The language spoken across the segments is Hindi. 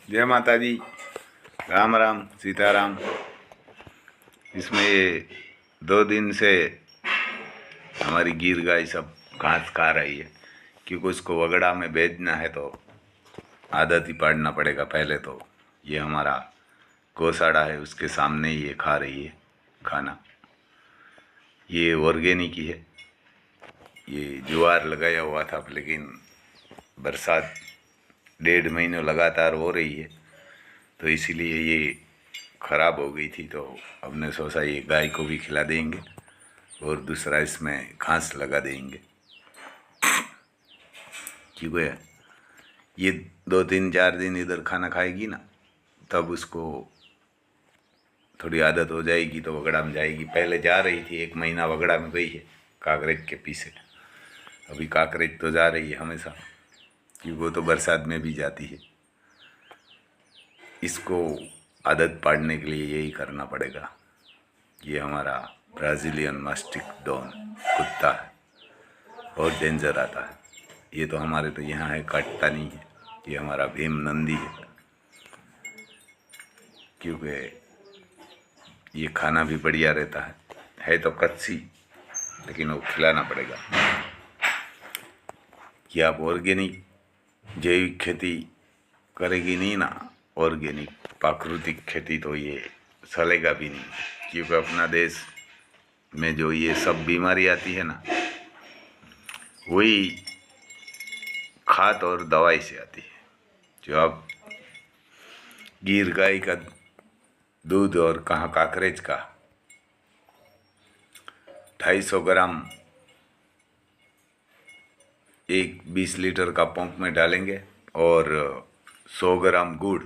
जय माता दी, राम राम सीताराम। इसमें ये 2 दिन से हमारी गीर गाय सब घास खा रही है, क्योंकि उसको वगड़ा में भेजना है तो आदत ही पाड़ना पड़ेगा। पहले तो ये हमारा गौशाला है, उसके सामने ही ये खा रही है खाना। ये ऑर्गेनिक ही है। ये ज्वार लगाया हुआ था, लेकिन बरसात 1.5 महीने लगातार हो रही है तो इसीलिए ये ख़राब हो गई थी। तो हमने सोचा ये गाय को भी खिला देंगे और दूसरा इसमें घास लगा देंगे, क्योंकि ये 2 3 4 दिन इधर खाना खाएगी ना, तब उसको थोड़ी आदत हो जाएगी तो वगड़ा में जाएगी। पहले जा रही थी, 1 महीना वगड़ा में गई है काकरेज के पीछे। अभी काकरेज तो जा रही है हमेशा, क्योंकि वो तो बरसात में भी जाती है। इसको आदत पाड़ने के लिए यही करना पड़ेगा। ये हमारा ब्राज़ीलियन मास्टिक डॉन कुत्ता है, बहुत डेंजर आता है। ये तो हमारे तो यहाँ है, काटता नहीं है। ये हमारा भीम नंदी है, क्योंकि ये खाना भी बढ़िया रहता है तो कच्ची, लेकिन वो खिलाना पड़ेगा। कि आप ऑर्गेनिक जैविक खेती करेगी नहीं ना, ऑर्गेनिक प्राकृतिक खेती, तो ये चलेगा भी नहीं। क्योंकि अपना देश में जो ये सब बीमारी आती है ना, वही खाद और दवाई से आती है। जो आप गीर गाय का दूध और कहाँ काकरेज का 250 ग्राम एक 20 लीटर का पंप में डालेंगे और 100 ग्राम गुड़,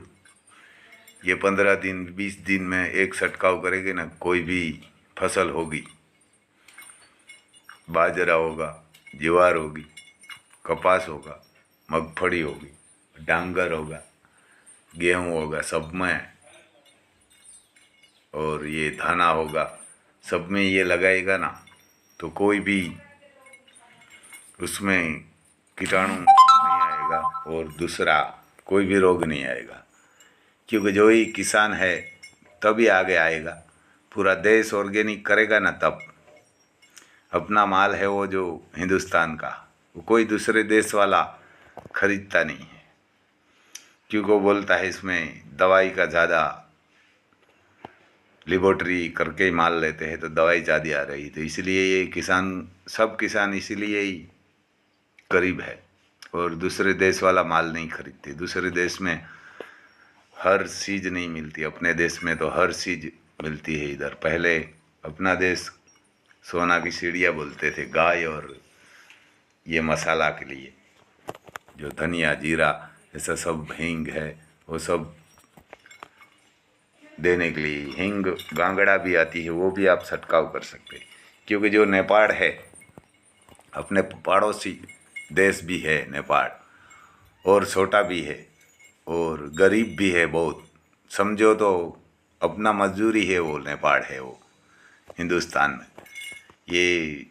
ये 15 दिन 20 दिन में एक छंटकाव करेंगे ना, कोई भी फसल होगी, बाजरा होगा, ज्वार होगी, कपास होगा, मगफली होगी, डांगर होगा, गेहूँ होगा, सब में, और ये धाना होगा, सब में ये लगाएगा ना, तो कोई भी उसमें कीटाणु नहीं आएगा और दूसरा कोई भी रोग नहीं आएगा। क्योंकि जो ही किसान है तभी आगे आएगा। पूरा देश ऑर्गेनिक करेगा ना, तब अपना माल है वो जो हिंदुस्तान का, वो कोई दूसरे देश वाला खरीदता नहीं है, क्योंकि वो बोलता है इसमें दवाई का ज़्यादा लेबोरेटरी करके ही माल लेते हैं, तो दवाई ज़्यादा आ रही। तो इसलिए ये किसान, सब किसान इसीलिए ही गरीब है और दूसरे देश वाला माल नहीं खरीदते। दूसरे देश में हर चीज़ नहीं मिलती, अपने देश में तो हर चीज़ मिलती है। इधर पहले अपना देश सोना की सीढ़ियाँ बोलते थे, गाय और ये मसाला के लिए, जो धनिया जीरा ऐसा सब, हींग है, वो सब देने के लिए। हींग गांगड़ा भी आती है, वो भी आप छंटकाव कर सकते हैं। क्योंकि जो नेपाल है, अपने पड़ोसी देश भी है नेपाल, और छोटा भी है और गरीब भी है बहुत। समझो तो अपना मजदूरी है वो, नेपाल है वो हिंदुस्तान में। ये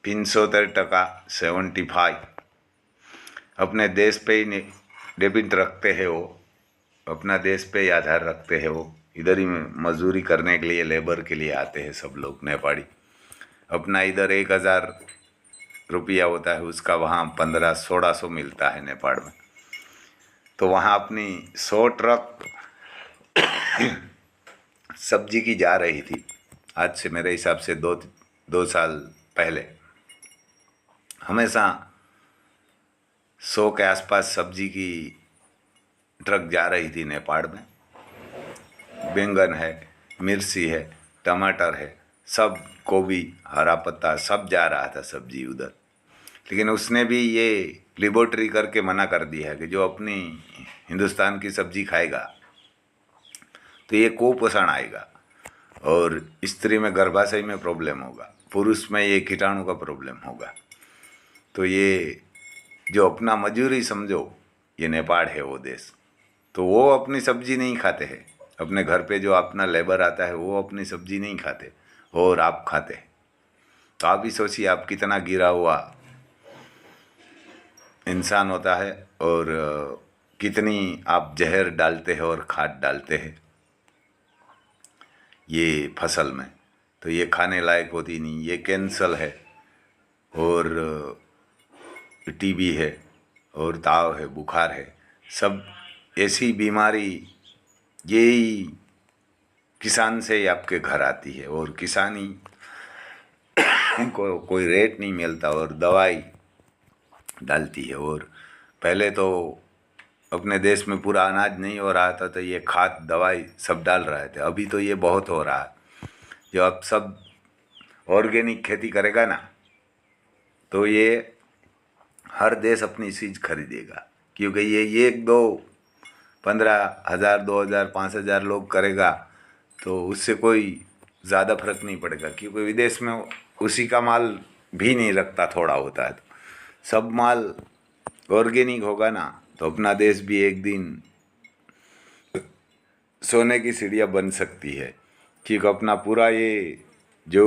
75% 75 अपने देश पे ही डिपेंड रखते हैं वो, अपना देश पे ही आधार रखते हैं वो। इधर ही मजदूरी करने के लिए, लेबर के लिए आते हैं सब लोग नेपाली। अपना इधर 1000 रुपया होता है उसका, वहाँ 1500-1600 मिलता है नेपाल में। तो वहाँ अपनी 100 ट्रक सब्जी की जा रही थी, आज से मेरे हिसाब से 2 साल पहले। हमेशा 100 के आसपास सब्जी की ट्रक जा रही थी नेपाल में। बैंगन है, मिर्ची है, टमाटर है, सब, गोभी, हरा पत्ता, सब जा रहा था सब्जी उधर। लेकिन उसने भी ये लेबोरेटरी करके मना कर दिया है कि जो अपनी हिंदुस्तान की सब्जी खाएगा तो ये कुपोषण आएगा, और स्त्री में गर्भाशय में प्रॉब्लम होगा, पुरुष में ये कीटाणु का प्रॉब्लम होगा। तो ये जो अपना मजूरी समझो, ये नेपाल है वो देश, तो वो अपनी सब्जी नहीं खाते हैं। अपने घर पे जो अपना लेबर आता है वो अपनी सब्जी नहीं खाते, और आप खाते हैं। तो आप ही सोचिए आप कितना गिरा हुआ इंसान होता है, और कितनी आप जहर डालते हैं और खाद डालते हैं ये फसल में, तो ये खाने लायक होती नहीं। ये कैंसर है और टीबी है और ताव है, बुखार है, सब ऐसी बीमारी यही किसान से ही आपके घर आती है। और किसानी को कोई रेट नहीं मिलता और दवाई डालती है। और पहले तो अपने देश में पूरा अनाज नहीं हो रहा था तो ये खाद दवाई सब डाल रहे थे। अभी तो ये बहुत हो रहा है। जो अब सब ऑर्गेनिक खेती करेगा ना तो ये हर देश अपनी चीज़ खरीदेगा, क्योंकि ये 15,000 2,000 5,000 लोग करेगा तो उससे कोई ज़्यादा फर्क नहीं पड़ेगा, क्योंकि विदेश में उसी का माल भी नहीं रखता, थोड़ा होता है। तो सब माल ऑर्गेनिक होगा ना तो अपना देश भी एक दिन सोने की चिड़िया बन सकती है, क्योंकि अपना पूरा ये जो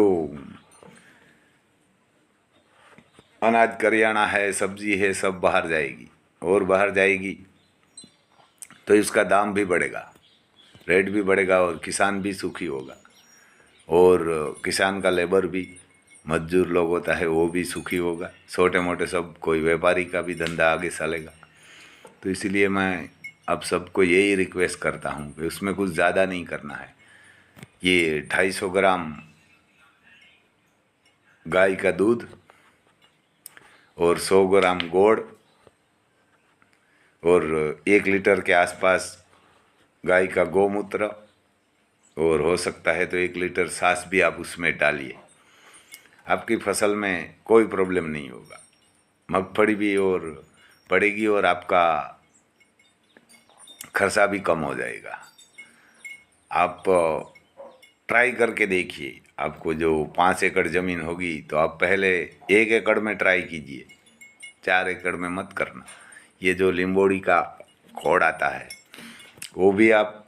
अनाज करियाना है, सब्जी है, सब बाहर जाएगी। और बाहर जाएगी तो इसका दाम भी बढ़ेगा, रेट भी बढ़ेगा और किसान भी सुखी होगा। और किसान का लेबर भी, मजदूर लोग होता है वो भी सुखी होगा। छोटे मोटे सब कोई व्यापारी का भी धंधा आगे चलेगा। तो इसलिए मैं अब सबको यही रिक्वेस्ट करता हूँ कि उसमें कुछ ज़्यादा नहीं करना है। ये 250 ग्राम गाय का दूध और 100 ग्राम गोड़ और 1 लीटर के आसपास गाय का गोमूत्र, और हो सकता है तो 1 लीटर छाछ भी आप उसमें डालिए। आपकी फसल में कोई प्रॉब्लम नहीं होगा, मगफली भी और पड़ेगी और आपका खर्चा भी कम हो जाएगा। आप ट्राई करके देखिए। आपको जो 5 एकड़ ज़मीन होगी तो आप पहले 1 एकड़ में ट्राई कीजिए, 4 एकड़ में मत करना। ये जो लिम्बोड़ी का खोड़ आता है वो भी आप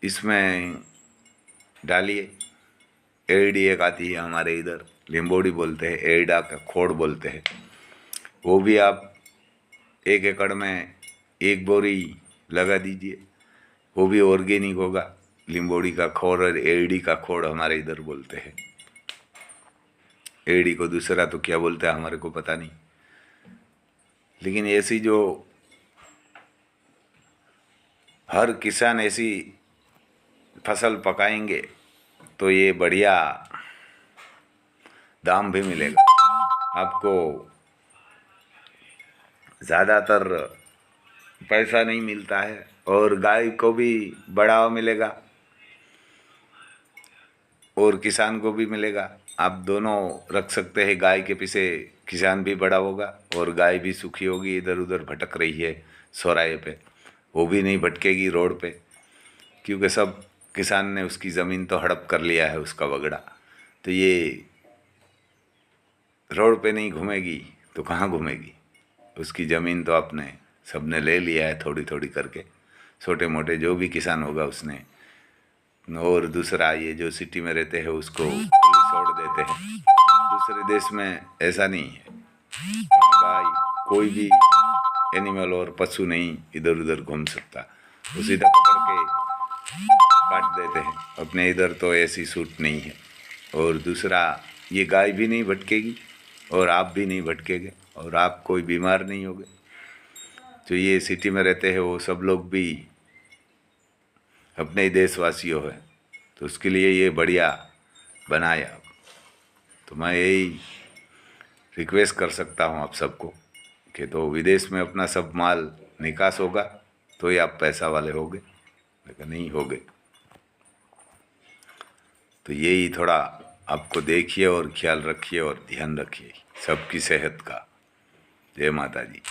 इसमें डालिए। एडी एक आती है हमारे इधर, लिम्बोड़ी बोलते हैं, एडा का खोड़ बोलते हैं। वो भी आप 1 एकड़ में 1 बोरी लगा दीजिए, वो भी ऑर्गेनिक होगा। लिम्बोड़ी का खोड़ और एडी का खोड़ हमारे इधर बोलते हैं। एडी को दूसरा तो क्या बोलते हैं हमारे को पता नहीं, लेकिन ऐसी जो हर किसान ऐसी फसल पकाएंगे तो ये बढ़िया दाम भी मिलेगा आपको। ज़्यादातर पैसा नहीं मिलता है और गाय को भी बढ़ावा मिलेगा और किसान को भी मिलेगा। आप दोनों रख सकते हैं। गाय के पीछे किसान भी बड़ा होगा और गाय भी सुखी होगी। इधर उधर भटक रही है चौराहे पे, वो भी नहीं भटकेगी रोड पे, क्योंकि सब किसान ने उसकी ज़मीन तो हड़प कर लिया है, उसका वगड़ा। तो ये रोड पे नहीं घूमेगी तो कहाँ घूमेगी? उसकी ज़मीन तो आपने सबने ले लिया है थोड़ी थोड़ी करके, छोटे मोटे जो भी किसान होगा उसने। और दूसरा ये जो सिटी में रहते हैं उसको खुली छोड़ देते हैं। दूसरे देश में ऐसा नहीं है, गाय कोई भी एनिमल और पशु नहीं इधर उधर घूम सकता, वो सीधा पकड़ के काट देते हैं। अपने इधर तो ऐसी छूट नहीं है। और दूसरा ये गाय भी नहीं भटकेगी और आप भी नहीं भटकेंगे और आप कोई बीमार नहीं होगे। जो ये सिटी में रहते हैं वो सब लोग भी अपने ही देशवासियों हैं, तो उसके लिए ये बढ़िया बनाया। तो मैं यही रिक्वेस्ट कर सकता हूँ आप सबको कि तो विदेश में अपना सब माल निकास होगा तो ही आप पैसा वाले होगे, लेकिन नहीं होगे। तो यही थोड़ा आपको देखिए और ख्याल रखिए और ध्यान रखिए सबकी सेहत का। जय माता जी।